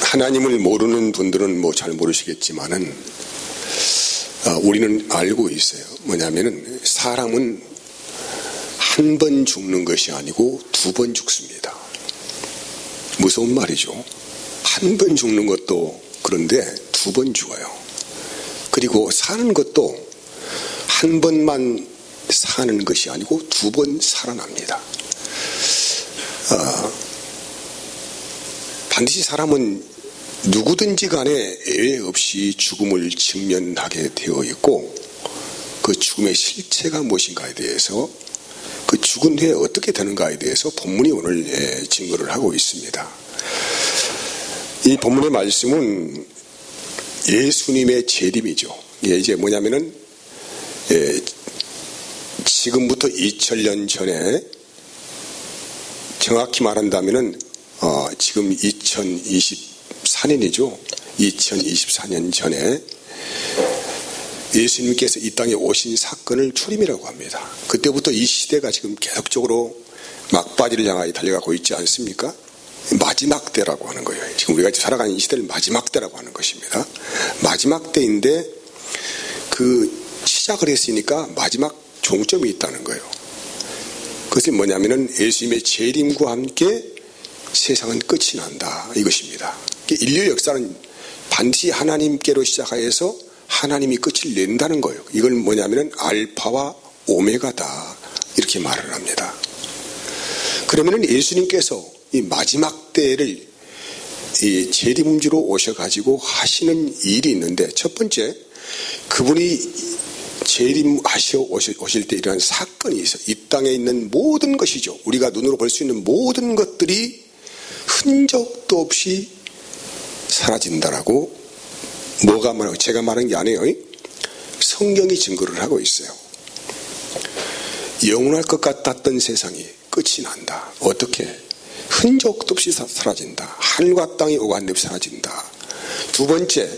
하나님을 모르는 분들은 잘 모르시겠지만은 우리는 알고 있어요. 뭐냐면은 사람은 한 번 죽는 것이 아니고 2번 죽습니다. 무서운 말이죠. 한 번 죽는 것도 그런데 2번 죽어요. 그리고 사는 것도 한 번만 사는 것이 아니고 2번 살아납니다. 반드시 사람은 누구든지 간에 예외 없이 죽음을 직면하게 되어 있고, 그 죽음의 실체가 무엇인가에 대해서, 그 죽은 후에 어떻게 되는가에 대해서 본문이 오늘 증거를 하고 있습니다. 이 본문의 말씀은 예수님의 재림이죠. 이제 뭐냐면은 지금부터 2000년 전에, 정확히 말한다면은 지금 2024년이죠. 2024년 전에 예수님께서 이 땅에 오신 사건을 초림이라고 합니다. 그때부터 이 시대가 지금 계속적으로 막바지를 향하여 달려가고 있지 않습니까? 마지막 때라고 하는 거예요. 지금 우리가 살아가는 이 시대를 마지막 때라고 하는 것입니다. 마지막 때인데 그 시작을 했으니까 마지막 종점이 있다는 거예요. 그것이 뭐냐면은 예수님의 재림과 함께 세상은 끝이 난다, 이것입니다. 인류 역사는 반드시 하나님께로 시작하여서 하나님이 끝을 낸다는 거예요. 이걸 뭐냐면은 알파와 오메가다, 이렇게 말을 합니다. 그러면은 예수님께서 이 마지막 때를 이 재림주로 오셔가지고 하시는 일이 있는데, 첫 번째, 그분이 재림하셔 오실 때 일어난 사건이 있어요. 이 땅에 있는 모든 것이죠. 우리가 눈으로 볼 수 있는 모든 것들이 흔적도 없이 사라진다라고, 뭐가 말하고, 제가 말한 게 아니에요. 성경이 증거를 하고 있어요. 영원할 것 같았던 세상이 끝이 난다. 어떻게? 흔적도 없이 사라진다. 하늘과 땅이 오가는 데 사라진다. 두 번째,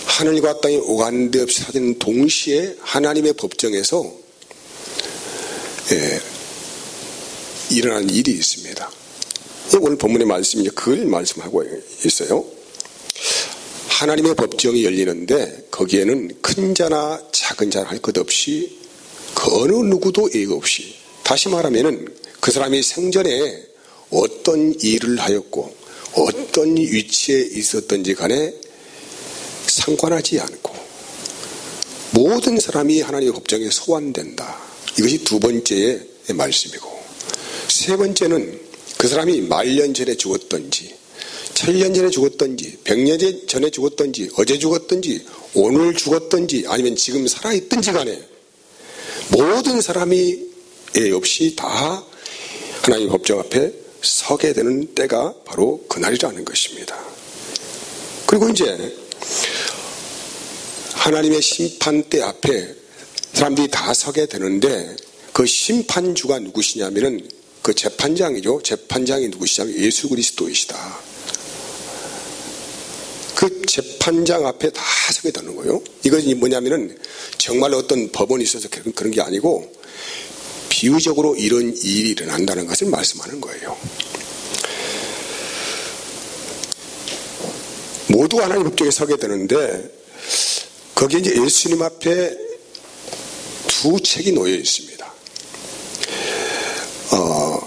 하늘과 땅이 오가는 데 없이 사라지는 동시에 하나님의 법정에서 일어나는 일이 있습니다. 오늘 본문의 말씀이 그걸 말씀하고 있어요. 하나님의 법정이 열리는데 거기에는 큰 자나 작은 자나 할 것 없이 그 어느 누구도 예의 없이, 다시 말하면은 그 사람이 생전에 어떤 일을 하였고 어떤 위치에 있었던지 간에 상관하지 않고 모든 사람이 하나님의 법정에 소환된다. 이것이 두 번째의 말씀이고, 세 번째는 그 사람이 만년 전에 죽었던지 1000년 전에 죽었던지 100년 전에 죽었던지 어제 죽었던지 오늘 죽었던지 아니면 지금 살아있던지 간에 모든 사람이 예 없이 다 하나님의 법정 앞에 서게 되는 때가 바로 그날이라는 것입니다. 그리고 이제 하나님의 심판대 앞에 사람들이 다 서게 되는데, 그 심판주가 누구시냐면은 그 재판장이죠. 재판장이 누구시냐면 예수 그리스도이시다. 그 재판장 앞에 다 서게 되는 거예요. 이것이 뭐냐면은 정말 어떤 법원이 있어서 그런 게 아니고 비유적으로 이런 일이 일어난다는 것을 말씀하는 거예요. 모두 하나님 법정에 서게 되는데 거기에 이제 예수님 앞에 두 책이 놓여 있습니다.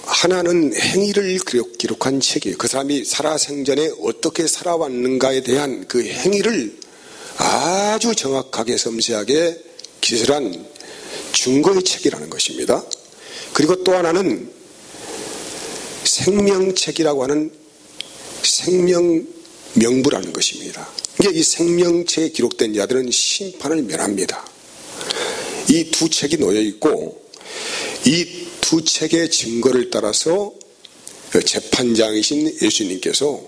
하나는 행위를 기록한 책이에요. 그 사람이 살아생전에 어떻게 살아왔는가에 대한 그 행위를 아주 정확하게 섬세하게 기술한 증거의 책이라는 것입니다. 그리고 또 하나는 생명책이라고 하는 생명명부라는 것입니다. 이게 이 생명책에 기록된 자들은 심판을 면합니다. 이 두 책이 놓여 있고, 이 두 책의 증거를 따라서 재판장이신 예수님께서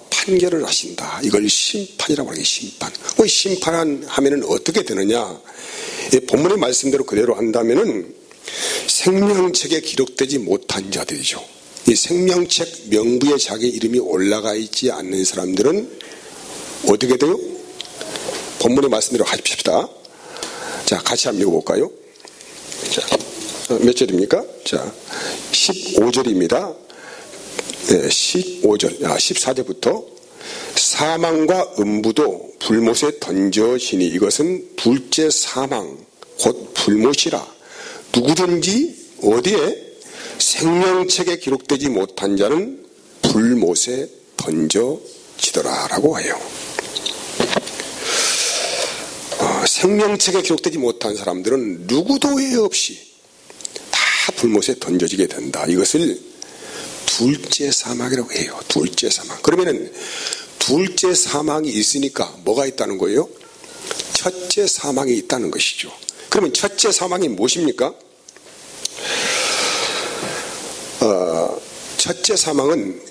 판결을 하신다. 이걸 심판이라고 하는 게 심판. 심판하면은 어떻게 되느냐? 본문의 말씀대로 그대로 한다면은 생명책에 기록되지 못한 자들이죠. 이 생명책 명부에 자기 이름이 올라가 있지 않는 사람들은 어떻게 돼요? 본문의 말씀대로 하십시다. 자, 같이 한번 읽어볼까요? 자, 자, 몇 절입니까? 자, 15절입니다. 네, 15절, 14절부터 사망과 음부도 불못에 던져지니 이것은 둘째 사망 곧 불못이라. 누구든지 어디에 생명책에 기록되지 못한 자는 불못에 던져지더라라고 해요. 생명책에 기록되지 못한 사람들은 누구도 예외 없이 다 불못에 던져지게 된다. 이것을 둘째 사망이라고 해요. 둘째 사망. 그러면은 둘째 사망이 있으니까 뭐가 있다는 거예요? 첫째 사망이 있다는 것이죠. 그러면 첫째 사망이 무엇입니까? 첫째 사망은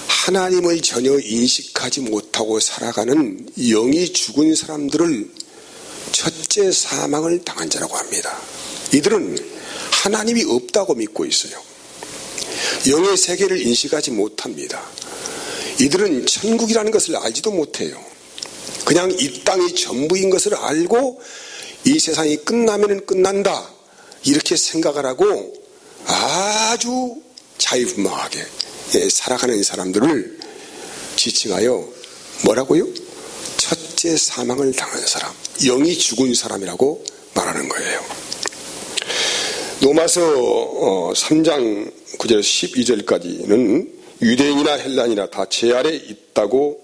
하나님을 전혀 인식하지 못하고 살아가는 영이 죽은 사람들을 첫째 사망을 당한 자라고 합니다. 이들은 하나님이 없다고 믿고 있어요. 영의 세계를 인식하지 못합니다. 이들은 천국이라는 것을 알지도 못해요. 그냥 이 땅이 전부인 것을 알고 이 세상이 끝나면 끝난다 이렇게 생각을 하고 아주 자유분방하게 살아가는 사람들을 지칭하여 뭐라고요? 첫째 사망을 당한 사람, 영이 죽은 사람이라고 말하는 거예요. 로마서 3장 9절 12절까지는 유대인이나 헬라인이나 다 제 아래 있다고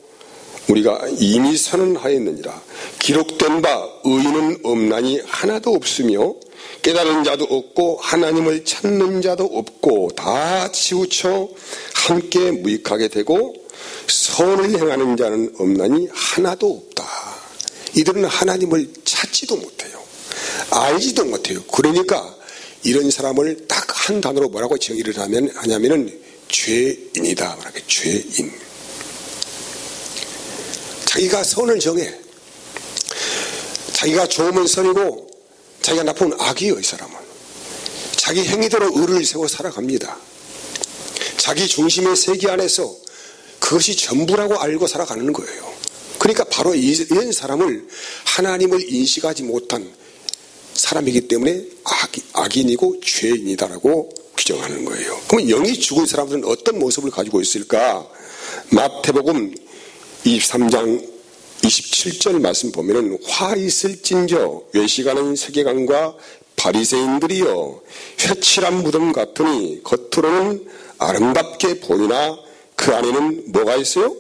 우리가 이미 선언하였느니라. 기록된 바 의인은 없나니 하나도 없으며 깨달은 자도 없고 하나님을 찾는 자도 없고 다 치우쳐 함께 무익하게 되고 선을 행하는 자는 없나니 하나도 없다. 이들은 하나님을 찾지도 못해요. 알지도 못해요. 그러니까 이런 사람을 딱 한 단어로 뭐라고 정의를 하냐면은 죄인이다. 말하게 죄인. 자기가 선을 정해. 자기가 좋으면 선이고 자기가 나쁘면 악이에요. 이 사람은. 자기 행위대로 의를 세워 살아갑니다. 자기 중심의 세계 안에서 그것이 전부라고 알고 살아가는 거예요. 그러니까 바로 이런 사람을 하나님을 인식하지 못한 사람이기 때문에 악인이고 죄인이다라고 규정하는 거예요. 그러면 영이 죽은 사람들은 어떤 모습을 가지고 있을까? 마태복음 23장 27절 말씀 보면은 화 있을진저 외식하는 세계관과 바리새인들이여 회칠한 무덤 같으니 겉으로는 아름답게 보이나 그 안에는 뭐가 있어요?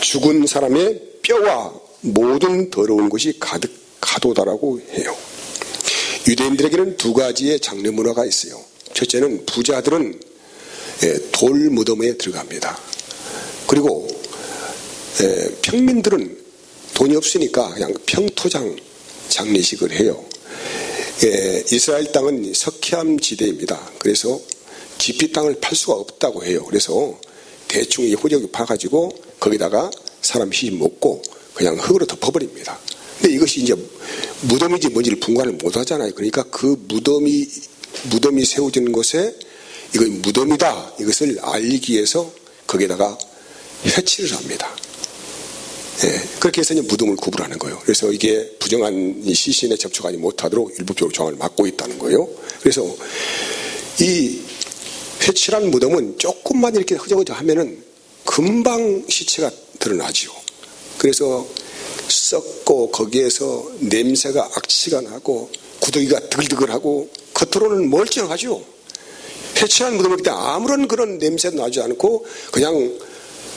죽은 사람의 뼈와 모든 더러운 것이 가득하도다라고 해요. 유대인들에게는 두 가지의 장례 문화가 있어요. 첫째는 부자들은 돌 무덤에 들어갑니다. 그리고 평민들은 돈이 없으니까 그냥 평토장 장례식을 해요. 이스라엘 땅은 석회암 지대입니다. 그래서 깊이 땅을 팔 수가 없다고 해요. 그래서 대충 이 호적이 파가지고 거기다가 사람 피 먹고 그냥 흙으로 덮어버립니다. 근데 이것이 이제 무덤인지 뭔지를 분간을 못 하잖아요. 그러니까 그 무덤이 세워지는 곳에 이거 무덤이다. 이것을 알리기 위해서 거기에다가 해치를 합니다. 그렇게 해서 이제 무덤을 구분하는 거예요. 그래서 이게 부정한 시신에 접촉하지 못하도록 일부적으로 조항을 막고 있다는 거예요. 그래서 이 회칠한 무덤은 조금만 이렇게 흐저흐저 하면은 금방 시체가 드러나죠. 그래서 썩고 거기에서 냄새가 악취가 나고 구더기가 드글드글하고 겉으로는 멀쩡하죠. 회칠한 무덤이기 때문에 아무런 그런 냄새도 나지 않고 그냥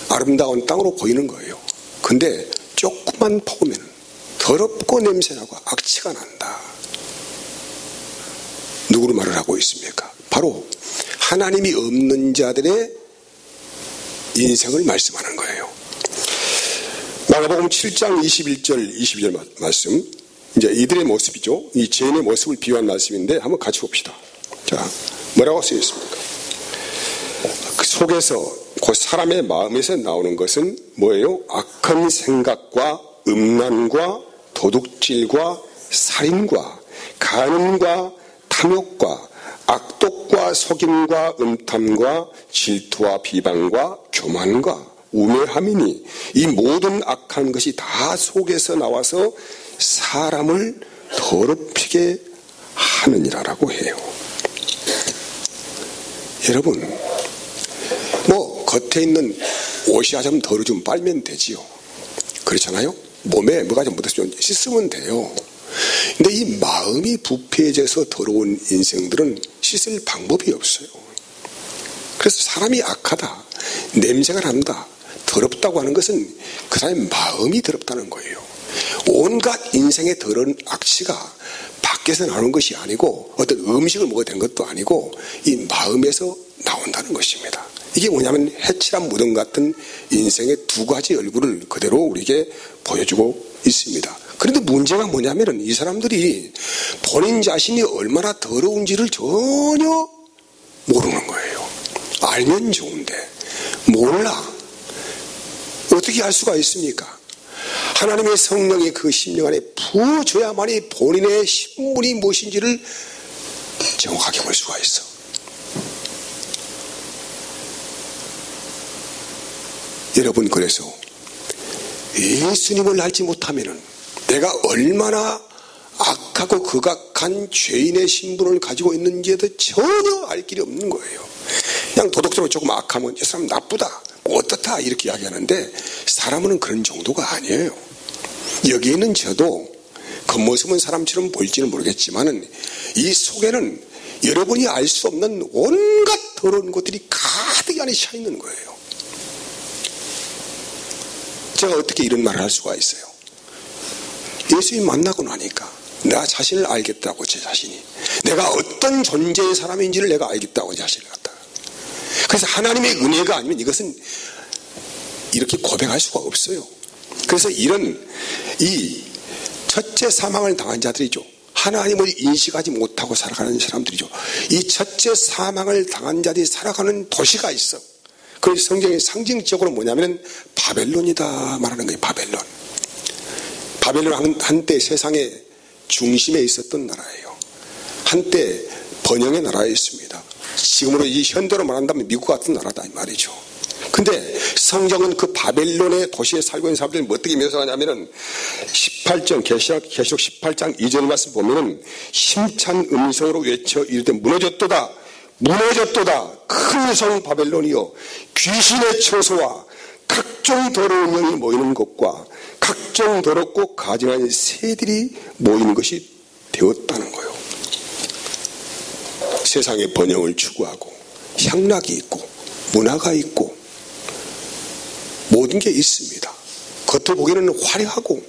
아름다운 땅으로 보이는 거예요. 근데 조금만 보면 더럽고 냄새나고 악취가 난다. 누구로 말을 하고 있습니까? 바로 하나님이 없는 자들의 인생을 말씀하는 거예요. 마가복음 7장 21절 22절 말씀, 이제 이들의 모습이죠. 이 죄인의 모습을 비유한 말씀인데 한번 같이 봅시다. 자, 뭐라고 쓰여 있습니까? 그 속에서 그 사람의 마음에서 나오는 것은 뭐예요? 악한 생각과 음란과 도둑질과 살인과 간음과 탐욕과 악독과 속임과 음탐과 질투와 비방과 교만과 우매함이니 이 모든 악한 것이 다 속에서 나와서 사람을 더럽히게 하느니라라고 해요. 여러분, 겉에 있는 옷이야 좀 덜어 좀 빨면 되지요. 그렇잖아요? 몸에 뭐가 좀 묻어서 씻으면 돼요. 근데 이 마음이 부패해져서 더러운 인생들은 씻을 방법이 없어요. 그래서 사람이 악하다, 냄새가 난다, 더럽다고 하는 것은 그 사람의 마음이 더럽다는 거예요. 온갖 인생의 더러운 악취가 밖에서 나오는 것이 아니고 어떤 음식을 먹어야 된 것도 아니고 이 마음에서 나온다는 것입니다. 이게 뭐냐면 해칠한 무덤 같은 인생의 두 가지 얼굴을 그대로 우리에게 보여주고 있습니다. 그런데 문제가 뭐냐면 이 사람들이 본인 자신이 얼마나 더러운지를 전혀 모르는 거예요. 알면 좋은데 몰라. 어떻게 알 수가 있습니까? 하나님의 성령이 그 심령 안에 부어줘야만이 본인의 신분이 무엇인지를 정확하게 볼 수가 있어. 여러분, 그래서 예수님을 알지 못하면은 내가 얼마나 악하고 극악한 죄인의 신분을 가지고 있는지에 대해 전혀 알 길이 없는 거예요. 그냥 도덕적으로 조금 악하면 이 사람 나쁘다, 어떻다 이렇게 이야기하는데 사람은 그런 정도가 아니에요. 여기 있는 저도 겉모습은 사람처럼 보일지는 모르겠지만은 이 속에는 여러분이 알 수 없는 온갖 더러운 것들이 가득 안에 차 있는 거예요. 제가 어떻게 이런 말을 할 수가 있어요? 예수님 만나고 나니까 나 자신을 알겠다고, 제 자신이 내가 어떤 존재의 사람인지를 내가 알겠다고, 제 자신을 갖다가. 그래서 하나님의 은혜가 아니면 이것은 이렇게 고백할 수가 없어요. 그래서 이런 이 첫째 사망을 당한 자들이죠. 하나님을 인식하지 못하고 살아가는 사람들이죠. 이 첫째 사망을 당한 자들이 살아가는 도시가 있어. 그 성경의 상징적으로 뭐냐면 바벨론이다 말하는 거예요. 바벨론. 바벨론 한때 세상의 중심에 있었던 나라예요. 한때 번영의 나라였습니다. 지금으로 이 현대로 말한다면 미국 같은 나라다 이 말이죠. 근데 성경은 그 바벨론의 도시에 살고 있는 사람들이 어떻게 묘사하냐면은 18장 계시록 18장 2절 말씀 보면은 힘찬 음성으로 외쳐 이르되 무너졌도다, 무너졌도다, 큰 성 바벨론이여, 귀신의 처소와 각종 더러운 영이 모이는 곳과 각종 더럽고 가증한 새들이 모이는 것이 되었다는 거예요. 세상의 번영을 추구하고 향락이 있고 문화가 있고 모든 게 있습니다. 겉으로 보기에는 화려하고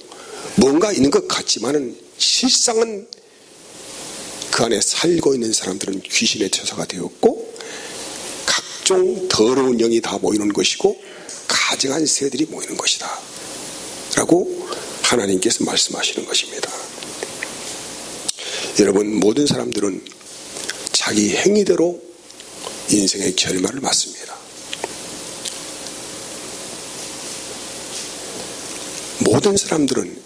뭔가 있는 것 같지만은 실상은 그 안에 살고 있는 사람들은 귀신의 처소가 되었고 각종 더러운 영이 다 모이는 것이고 가증한 새들이 모이는 것이다 라고 하나님께서 말씀하시는 것입니다. 여러분, 모든 사람들은 자기 행위대로 인생의 결말을 맞습니다. 모든 사람들은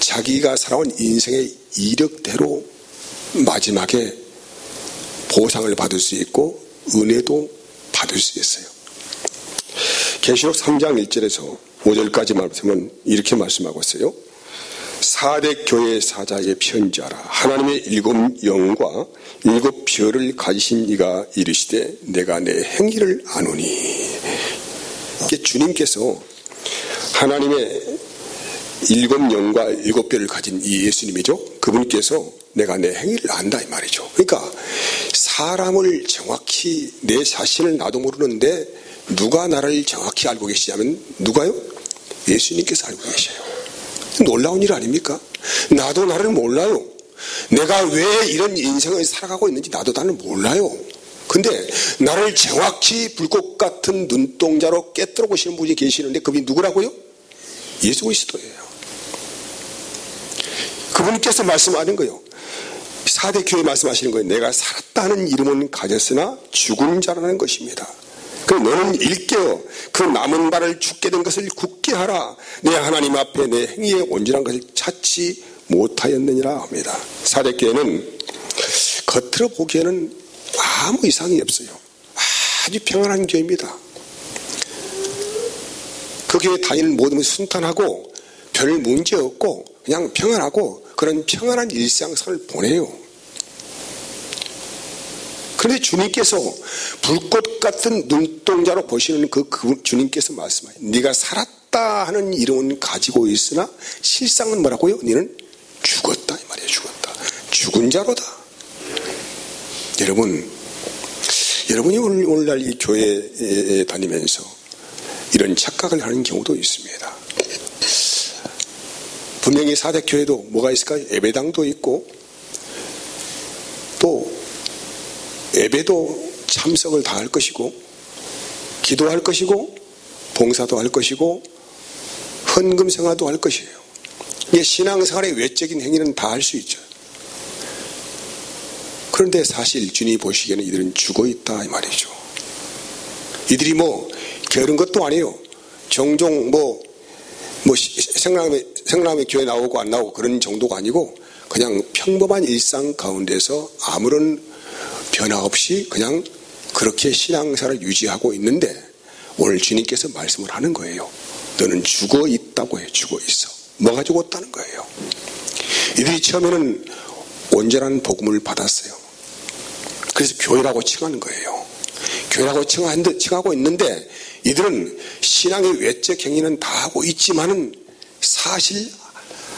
자기가 살아온 인생의 이력대로 마지막에 보상을 받을 수 있고 은혜도 받을 수 있어요. 계시록 3장 1절에서 5절까지 말씀은 이렇게 말씀하고 있어요. 4대 교회 사자에게 편지하라. 하나님의 7 영과 7 별을 가지신 이가 이르시되 내가 내 행위를 아노니. 이게 주님께서 하나님의 7 영과 7 별을 가진 이 예수님이죠. 그분께서 내가 내 행위를 안다 이 말이죠. 그러니까 사람을 정확히 내 자신을 나도 모르는데 누가 나를 정확히 알고 계시냐면 누가요? 예수님께서 알고 계셔요. 놀라운 일 아닙니까? 나도 나를 몰라요. 내가 왜 이런 인생을 살아가고 있는지 나도 나를 몰라요. 근데 나를 정확히 불꽃 같은 눈동자로 깨뜨려 보시는 분이 계시는데 그분이 누구라고요? 예수 그리스도예요. 그분께서 말씀하는 거예요. 4대 교회 말씀하시는 거예요. 내가 살았다는 이름은 가졌으나 죽은 자라는 것입니다. 그럼 너는 일깨어 그 남은 발을 죽게 된 것을 굳게 하라. 내 하나님 앞에 내 행위의 온전한 것을 찾지 못하였느니라 합니다. 4대 교회는 겉으로 보기에는 아무 이상이 없어요. 아주 평안한 교회입니다. 그 교회 다니는 모든 것이 순탄하고 별 문제 없고 그냥 평안하고 그런 평안한 일상생활을 보내요. 그런데 주님께서 불꽃 같은 눈동자로 보시는 그 주님께서 말씀하세요. 네가 살았다 하는 이름은 가지고 있으나 실상은 뭐라고요? 너는 죽었다 이 말이에요. 죽었다. 죽은 자로다. 여러분이 오늘날 이 교회에 다니면서 이런 착각을 하는 경우도 있습니다. 분명히 사대교회도 뭐가 있을까요? 예배당도 있고 또 예배도 참석을 다 할 것이고 기도할 것이고 봉사도 할 것이고 헌금 생활도 할 것이에요. 신앙생활의 외적인 행위는 다 할 수 있죠. 그런데 사실 주님이 보시기에는 이들은 죽어있다 이 말이죠. 이들이 게으른 것도 아니에요. 종종 생각나면 교회 나오고 안 나오고 그런 정도가 아니고 그냥 평범한 일상 가운데서 아무런 변화 없이 그냥 그렇게 신앙생활을 유지하고 있는데 오늘 주님께서 말씀을 하는 거예요. 너는 죽어 있다고 해요. 죽어 있어. 뭐가 죽었다는 거예요. 이들이 처음에는 온전한 복음을 받았어요. 그래서 교회라고 칭하는 거예요. 교회라고 칭하고 있는데 이들은 신앙의 외적 행위는 다 하고 있지만은 사실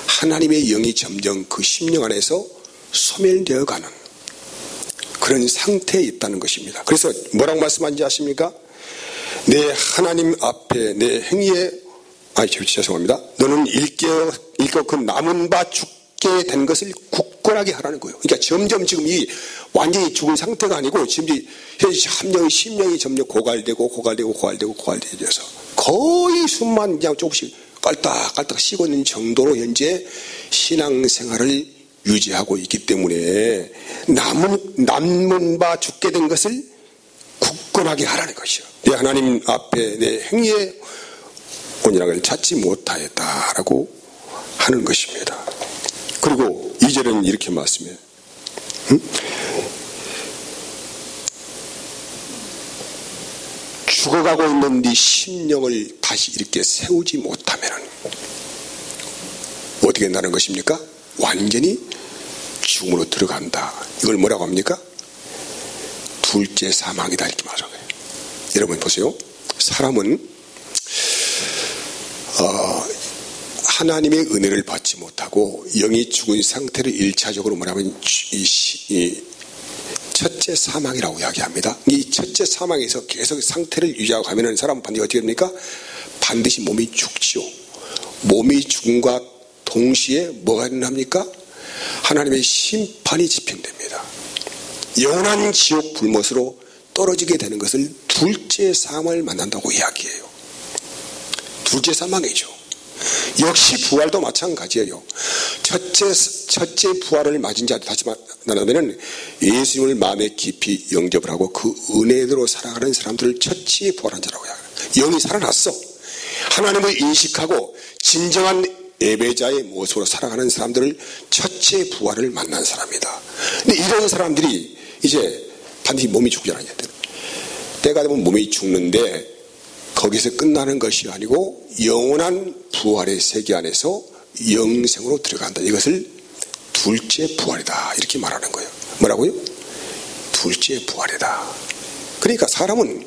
하나님의 영이 점점 그 심령 안에서 소멸되어 가는 그런 상태에 있다는 것입니다. 그래서 뭐라고 말씀하는지 아십니까? 내 하나님 앞에 내 행위에 죄송합니다. 너는 일깨어 그 남은 바 죽게 된 것을 굳건하게 하라는 거예요. 그러니까 점점 지금 이 완전히 죽은 상태가 아니고 지금 심령이 점점 고갈되고 돼서 거의 숨만 그냥 조금씩 깔딱깔딱 쉬고 있는 정도로 현재 신앙생활을 유지하고 있기 때문에 남은 바 죽게 된 것을 굳건하게 하라는 것이요. 내 하나님 앞에 내 행위에 온전함을 찾지 못하였다라고 하는 것입니다. 그리고 2절에는 이렇게 말씀해요. 죽어가고 있는 네 심령을 다시 이렇게 세우지 못하면 어떻게 된다는 것입니까? 완전히 죽음으로 들어간다. 이걸 뭐라고 합니까? 둘째 사망이다 이렇게 말하는 거예요. 여러분 보세요. 사람은 하나님의 은혜를 받지 못하고 영이 죽은 상태를 1차적으로 뭐냐면 이 첫째 사망이라고 이야기합니다. 이 첫째 사망에서 계속 상태를 유지하고 가면은 사람은 반드시 어떻게 됩니까? 반드시 몸이 죽지요. 몸이 죽음과 동시에 뭐가 일어납니까? 하나님의 심판이 집행됩니다. 영원한 지옥 불못으로 떨어지게 되는 것을 둘째 사망을 만난다고 이야기해요. 둘째 사망이죠. 역시 부활도 마찬가지예요. 첫째 부활을 맞은 자들 다시 만나면은 예수님을 마음에 깊이 영접을 하고 그 은혜대로 살아가는 사람들을 첫째 부활한 자라고 해요. 영이 살아났어. 하나님을 인식하고 진정한 예배자의 모습으로 살아가는 사람들을 첫째 부활을 만난 사람이다. 근데 이런 사람들이 이제 반드시 몸이 죽잖아요. 때가 되면 몸이 죽는데 거기서 끝나는 것이 아니고 영원한 부활의 세계 안에서 영생으로 들어간다. 이것을 둘째 부활이다 이렇게 말하는 거예요. 뭐라고요? 둘째 부활이다. 그러니까 사람은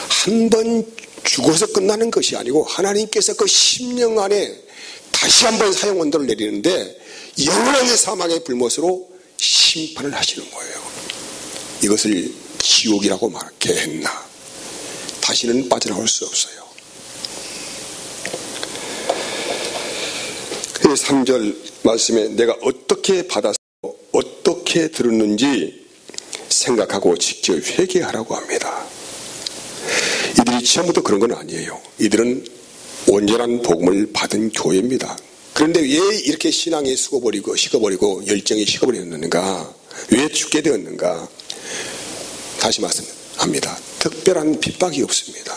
한 번 죽어서 끝나는 것이 아니고 하나님께서 그 심령 안에 다시 한번 사형 원도를 내리는데 영원한 사망의 불못으로 심판을 하시는 거예요. 이것을 지옥이라고 말하게 했나? 다시는 빠져나올 수 없어요. 3절 말씀에 내가 어떻게 받아서 어떻게 들었는지 생각하고 직접 회개하라고 합니다. 이들이 처음부터 그런 건 아니에요. 이들은 온전한 복음을 받은 교회입니다. 그런데 왜 이렇게 신앙이 식어버리고 열정이 식어버렸는가? 왜 죽게 되었는가? 다시 말씀합니다. 특별한 핍박이 없습니다.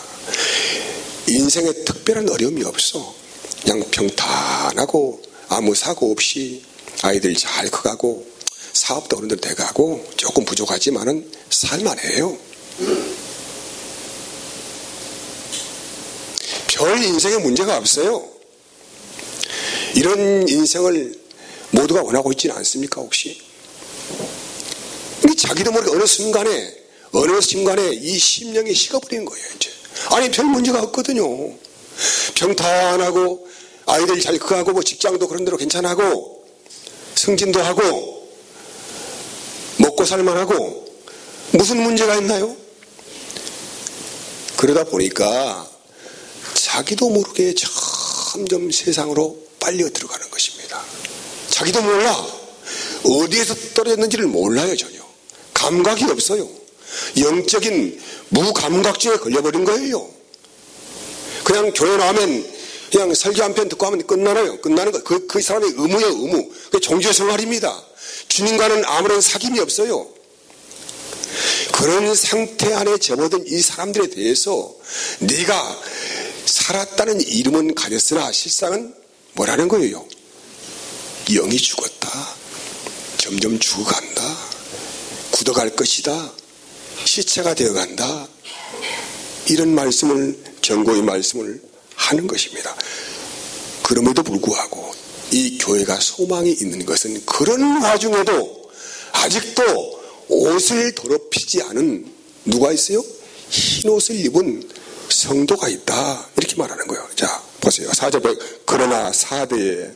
인생에 특별한 어려움이 없어. 그냥 평탄하고 아무 사고 없이 아이들 잘 커가고 사업도 어른들 돼가고 조금 부족하지만은 살만해요. 별 인생에 문제가 없어요. 이런 인생을 모두가 원하고 있지는 않습니까 혹시? 자기도 모르게 어느 순간에 이 심령이 식어버리는 거예요. 이제 아니 별 문제가 없거든요. 평탄하고 아이들 잘 크고 뭐 직장도 그런 대로 괜찮고 승진도 하고 먹고 살만하고 무슨 문제가 있나요? 그러다 보니까 자기도 모르게 점점 세상으로 빨려 들어가는 것입니다. 자기도 몰라. 어디에서 떨어졌는지를 몰라요. 전혀 감각이 없어요. 영적인 무감각증에 걸려버린 거예요. 그냥 교회 나오면 그냥 설교 한 편 듣고 하면 끝나는 거. 그 사람의 의무예요. 의무. 그게 종교 생활입니다. 주님과는 아무런 사귐이 없어요. 그런 상태 안에 접어든 이 사람들에 대해서 네가 살았다는 이름은 가졌으나 실상은 뭐라는 거예요? 영이 죽었다. 점점 죽어간다. 굳어갈 것이다. 시체가 되어간다. 이런 말씀을, 경고의 말씀을 하는 것입니다. 그럼에도 불구하고 이 교회가 소망이 있는 것은 그런 와중에도 아직도 옷을 더럽히지 않은 누가 있어요? 흰 옷을 입은 성도가 있다. 이렇게 말하는 거예요. 자, 보세요. 4절. 그러나 사대에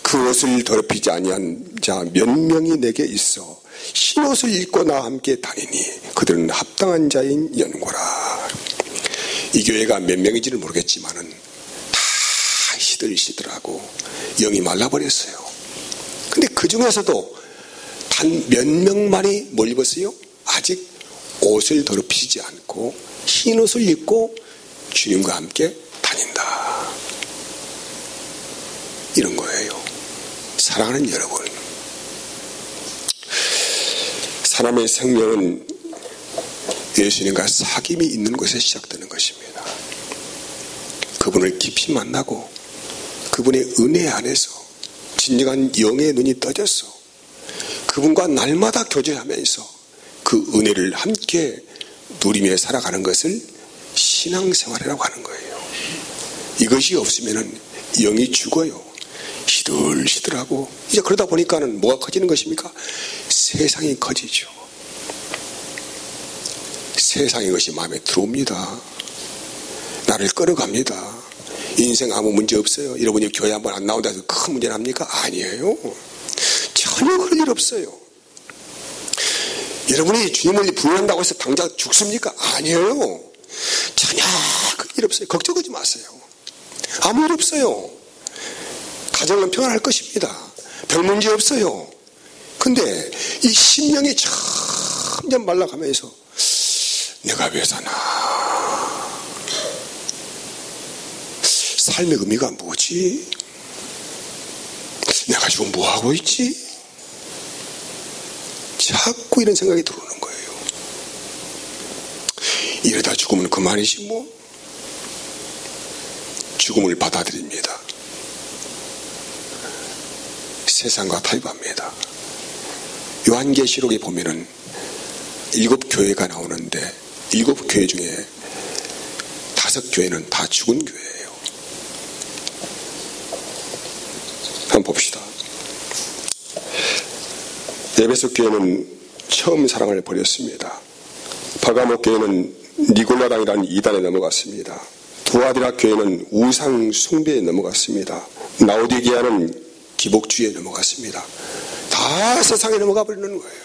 그 옷을 더럽히지 아니한 자 몇 명이 내게 있어 흰 옷을 입고 나와 함께 다니니 그들은 합당한 자인 연고라. 이 교회가 몇 명인지는 모르겠지만은 다 시들시들하고 영이 말라버렸어요. 근데 그 중에서도 단 몇 명만이 뭘 입었어요? 아직 옷을 더럽히지 않고 흰 옷을 입고 주님과 함께 다닌다. 이런 거예요. 사랑하는 여러분, 사람의 생명은 예수님과 사귐이 있는 곳에 시작되는 것입니다. 그분을 깊이 만나고 그분의 은혜 안에서 진정한 영의 눈이 떠져서 그분과 날마다 교제하면서 그 은혜를 함께 누리며 살아가는 것을 신앙생활이라고 하는 거예요. 이것이 없으면 영이 죽어요. 시들시들하고 이제 그러다 보니까는 뭐가 커지는 것입니까? 세상이 커지죠. 세상의 것이 마음에 들어옵니다. 나를 끌어갑니다. 인생 아무 문제 없어요. 여러분이 교회 한번 안 나온다 해서 큰 문제 납니까? 아니에요. 전혀 그럴 일 없어요. 여러분이 주님을 부인한다고 해서 당장 죽습니까? 아니에요. 전혀 그럴 일 없어요. 걱정하지 마세요. 아무 일 없어요. 가정은 평안할 것입니다. 별 문제 없어요. 근데 이 심령이 점점 말라가면서 내가 왜 사나? 삶의 의미가 뭐지? 내가 지금 뭐하고 있지? 자꾸 이런 생각이 들어오는 거예요. 이러다 죽으면 그만이지 뭐. 죽음을 받아들입니다. 세상과 타협합니다. 요한계시록에 보면은 7교회가 나오는데 7교회 중에 5교회는 다 죽은 교회예요. 한번 봅시다. 에베소 교회는 처음 사랑을 버렸습니다. 바가모 교회는 니골라당이라는 이단에 넘어갔습니다. 두아디라 교회는 우상 숭배에 넘어갔습니다. 라오디게아는 기복주의에 넘어갔습니다. 다 세상에 넘어가 버리는 거예요.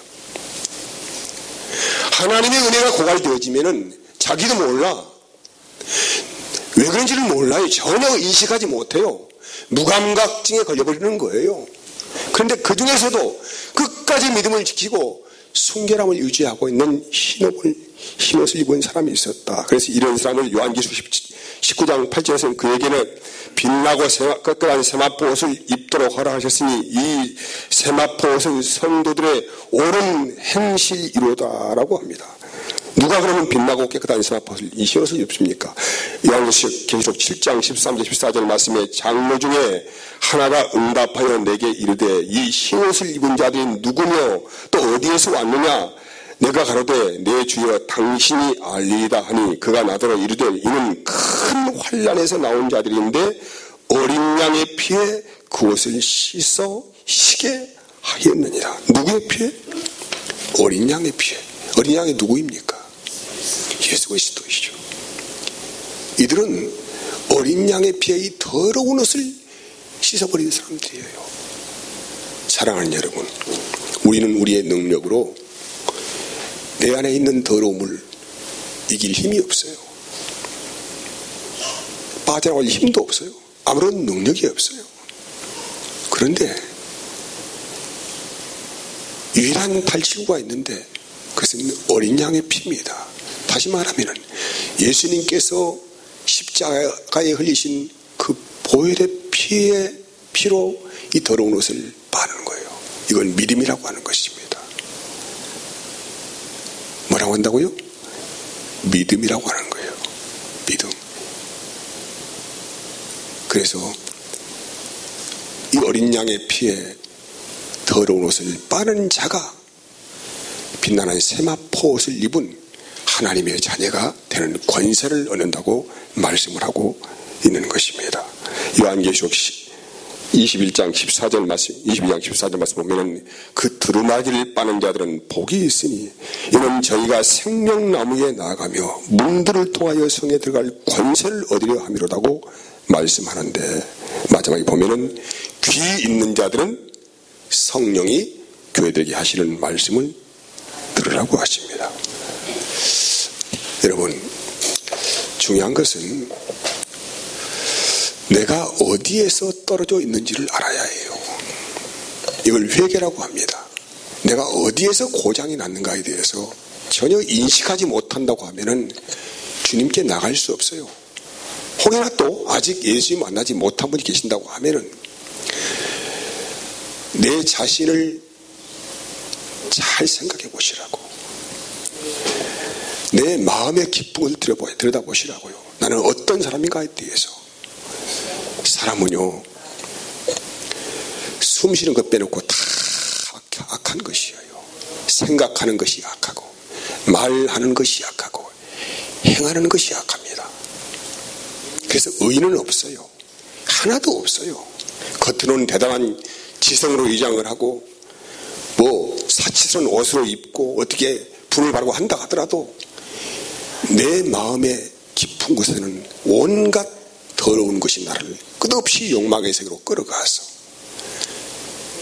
하나님의 은혜가 고갈되어지면은 자기도 몰라. 왜 그런지를 몰라요. 전혀 인식하지 못해요. 무감각증에 걸려버리는 거예요. 그런데 그 중에서도 끝까지 믿음을 지키고 순결함을 유지하고 있는 흰옷을 입은 사람이 있었다. 그래서 이런 사람을 요한계시록 19장 8절에서는 그에게는 빛나고 끄끄한 세마포 옷을 입도록 허락하셨으니 이 세마포 옷은 성도들의 옳은 행실이로다라고 합니다. 누가 그러면 빛나고 깨끗한 세마포 옷을 이 흰옷을 입습니까? 요한계시록 7장 13절 14절 말씀에 장로 중에 하나가 응답하여 내게 이르되 이 흰옷을 입은 자들이 누구며 또 어디에서 왔느냐? 내가 가로되 내 주여 당신이 알리이다 하니 그가 나더러 이르되 이는 큰 환난에서 나온 자들인데 어린 양의 피에 그 옷을 씻어 시게 하였느니라. 누구의 피에? 어린 양의 피에. 어린 양이 누구입니까? 예수 그리스도이죠. 이들은 어린 양의 피에 이 더러운 옷을 씻어버린 사람들이에요. 사랑하는 여러분, 우리는 우리의 능력으로 내 안에 있는 더러움을 이길 힘이 없어요. 빠져나갈 힘도 없어요. 아무런 능력이 없어요. 그런데 유일한 탈출구가 있는데 그것은 어린 양의 피입니다. 다시 말하면 예수님께서 십자가에 흘리신 그 보혈의 피로 이 더러운 옷을 빠는 거예요. 이건 믿음이라고 하는 것입니다. 뭐라고 한다고요? 믿음이라고 하는 거예요. 믿음. 그래서 이 어린 양의 피에 더러운 옷을 빠는 자가 빛나는 세마포 옷을 입은 하나님의 자녀가 되는 권세를 얻는다고 말씀을 하고 있는 것입니다. 요한계시록 21장 14절 말씀, 22장 14절 말씀 보면은 그 두루마기를 빠는 자들은 복이 있으니 이는 저희가 생명나무에 나아가며 문들을 통하여 성에 들어갈 권세를 얻으려 함이로다고 말씀하는데, 마지막에 보면은 귀 있는 자들은 성령이 교회들에게 하시는 말씀을 들으라고 하십니다. 여러분, 중요한 것은 내가 어디에서 떨어져 있는지를 알아야 해요. 이걸 회개라고 합니다. 내가 어디에서 고장이 났는가에 대해서 전혀 인식하지 못한다고 하면은 주님께 나갈 수 없어요. 혹여나 또 아직 예수님 만나지 못한 분이 계신다고 하면은 내 자신을 잘 생각해 보시라고. 내 마음의 기쁨을 들여다보시라고요. 나는 어떤 사람인가에 대해서. 사람은요, 숨 쉬는 것 빼놓고 다 악한 것이에요. 생각하는 것이 악하고, 말하는 것이 악하고, 행하는 것이 악합니다. 그래서 의인은 없어요. 하나도 없어요. 겉으로는 대단한 지성으로 위장을 하고, 사치스러운 옷으로 입고, 어떻게 분을 바르고 한다 하더라도, 내 마음의 깊은 곳에는 온갖 더러운 것이 나를 끝없이 욕망의 세계로 끌어가서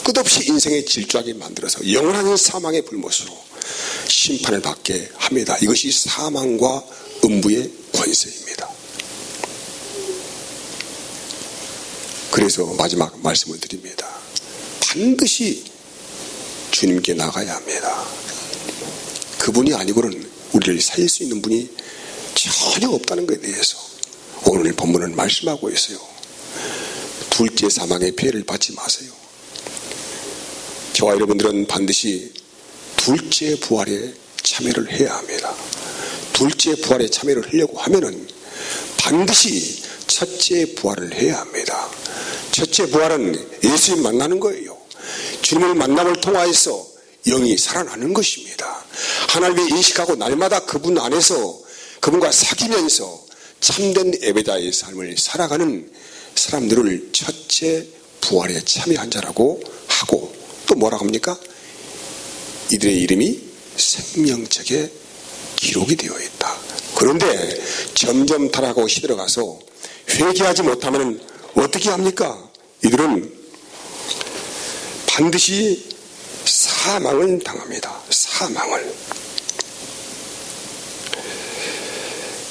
끝없이 인생의 질주하게 만들어서 영원한 사망의 불못으로 심판을 받게 합니다. 이것이 사망과 음부의 권세입니다. 그래서 마지막 말씀을 드립니다. 반드시 주님께 나가야 합니다. 그분이 아니고는 우리를 살릴 수 있는 분이 전혀 없다는 것에 대해서 오늘 본문은 말씀하고 있어요. 둘째 사망의 피해를 받지 마세요. 저와 여러분들은 반드시 둘째 부활에 참여를 해야 합니다. 둘째 부활에 참여를 하려고 하면은 반드시 첫째 부활을 해야 합니다. 첫째 부활은 예수님 만나는 거예요. 주님을 만남을 통하여서 영이 살아나는 것입니다. 하나님을 인식하고 날마다 그분 안에서 그분과 사귀면서 참된 예배자의 삶을 살아가는 사람들을 첫째 부활에 참여한 자라고 하고, 또 뭐라고 합니까? 이들의 이름이 생명책에 기록이 되어 있다. 그런데 점점 타락하고 시들어가서 회개하지 못하면 어떻게 합니까? 이들은 반드시 사망을 당합니다. 사망을.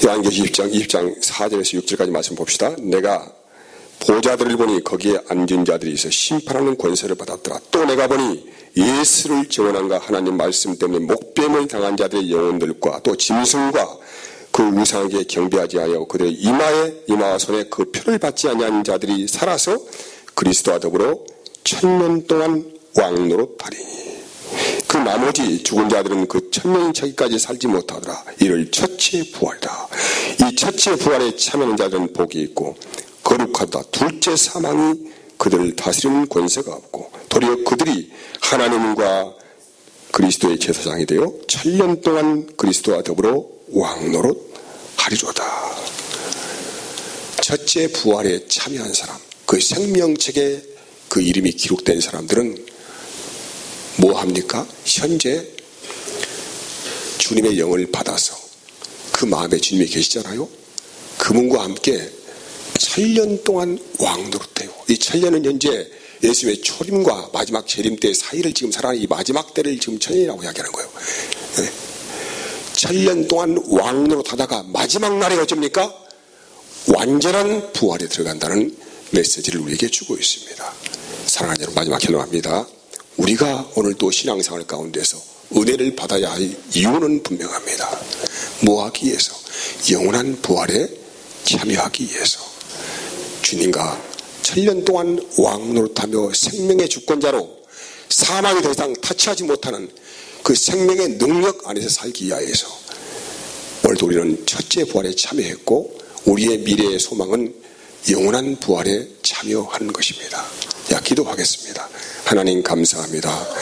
요한계시록 20장 4절에서 6절까지 말씀 봅시다. 내가 보좌들을 보니 거기에 앉은 자들이 있어 심판하는 권세를 받았더라. 또 내가 보니 예수를 증언한가 하나님 말씀 때문에 목뱀을 당한 자들의 영혼들과 또 짐승과 그 우상에게 경배하지 아니하고 그들의 이마와 손에 그 표를 받지 아니한 자들이 살아서 그리스도와 더불어 1000년 동안 왕노릇하리니 그 나머지 죽은 자들은 그 1000년이 차기까지 살지 못하더라. 이를 첫째 부활이다. 이 첫째 부활에 참여하는 자들은 복이 있고 거룩하다. 둘째 사망이 그들을 다스리는 권세가 없고 도리어 그들이 하나님과 그리스도의 제사장이 되어 1000년 동안 그리스도와 더불어 왕노릇 하리로다. 첫째 부활에 참여한 사람, 그 생명책에 그 이름이 기록된 사람들은 뭐 합니까? 현재 주님의 영을 받아서 그 마음에 주님이 계시잖아요. 그분과 함께 7년 동안 왕노릇해요. 이 7년은 현재 예수의 초림과 마지막 재림 때 사이를 지금 살아가는 이 마지막 때를 지금 천년이라고 이야기하는 거예요. 7년 동안 왕노릇하다가 마지막 날에 어쩝니까? 완전한 부활에 들어간다는 메시지를 우리에게 주고 있습니다. 사랑하는 여러분, 마지막 결론합니다. 우리가 오늘도 신앙생활 가운데서 은혜를 받아야 할 이유는 분명합니다. 뭐 하기 위해서? 영원한 부활에 참여하기 위해서. 주님과 7년 동안 왕노릇하며 생명의 주권자로 사망이 더 이상 타치하지 못하는 그 생명의 능력 안에서 살기 위하여서 오늘도 우리는 첫째 부활에 참여했고 우리의 미래의 소망은 영원한 부활에 참여하는 것입니다. 기도하겠습니다. 하나님 감사합니다.